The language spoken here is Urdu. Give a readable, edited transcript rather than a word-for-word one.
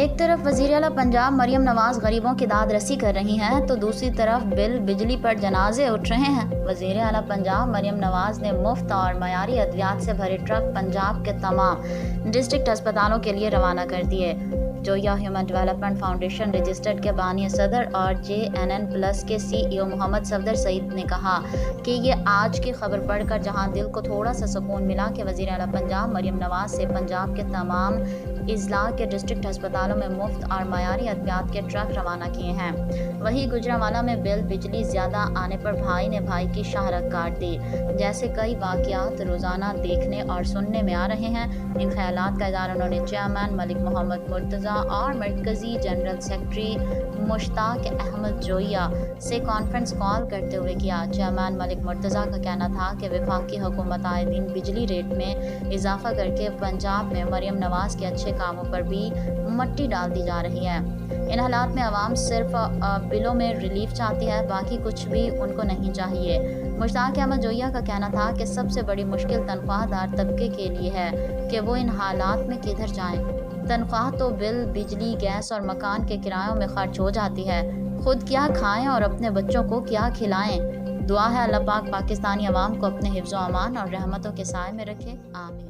ایک طرف وزیر اعلیٰ پنجاب مریم نواز غریبوں کی داد رسی کر رہی ہیں تو دوسری طرف بجلی پر جنازے اٹھ رہے ہیں۔ وزیر اعلیٰ پنجاب مریم نواز نے مفت اور معیاری ادویات سے بھرے ٹرک پنجاب کے تمام ڈسٹرکٹ ہسپتالوں کے لیے روانہ کر دیے۔ جویا ہیومن ڈیولپمنٹ فاؤنڈیشن رجسٹرڈ کے بانی صدر اور JNN+ کے CEO محمد صفدر سعید نے کہا کہ یہ آج کی خبر پڑھ کر جہاں دل کو تھوڑا سا سکون ملا کہ وزیر اعلیٰ پنجاب مریم نواز سے پنجاب کے تمام اضلاع کے ڈسٹرکٹ ہسپتالوں میں مفت اور معیاری ادویات کے ٹرک روانہ کیے ہیں، وہیں گوجرانوالہ میں بجلی زیادہ آنے پر بھائی نے بھائی کی شاہرگ کاٹ دی جیسے کئی واقعات روزانہ دیکھنے اور سننے میں آ رہے ہیں۔ ان خیالات کا اظہار انہوں نے چیئرمین ملک محمد مرتضیٰ اور مرکزی جنرل سیکرٹری مشتاق احمد جویا سے کانفرنس کال کرتے ہوئے کیا۔ چیئرمین ملک مرتضیٰ کا کہنا تھا کہ وفاقی حکومت آئے دن بجلی ریٹ میں اضافہ کر کے پنجاب میں مریم نواز کے اچھے کاموں پر بھی مٹی ڈال دی جا رہی ہے۔ ان حالات میں عوام صرف بلوں میں ریلیف چاہتی ہے، باقی کچھ بھی ان کو نہیں چاہیے۔ مشتاق احمد جویا کا کہنا تھا کہ سب سے بڑی مشکل تنخواہ دار طبقے کے لیے ہے کہ وہ ان حالات میں کدھر جائیں۔ تنخواہ تو بجلی، گیس اور مکان کے کرایوں میں خرچ ہو جاتی ہے، خود کیا کھائیں اور اپنے بچوں کو کیا کھلائیں۔ دعا ہے اللہ پاک پاکستانی عوام کو اپنے حفظ و امان اور رحمتوں کے سائے میں رکھے، آمین۔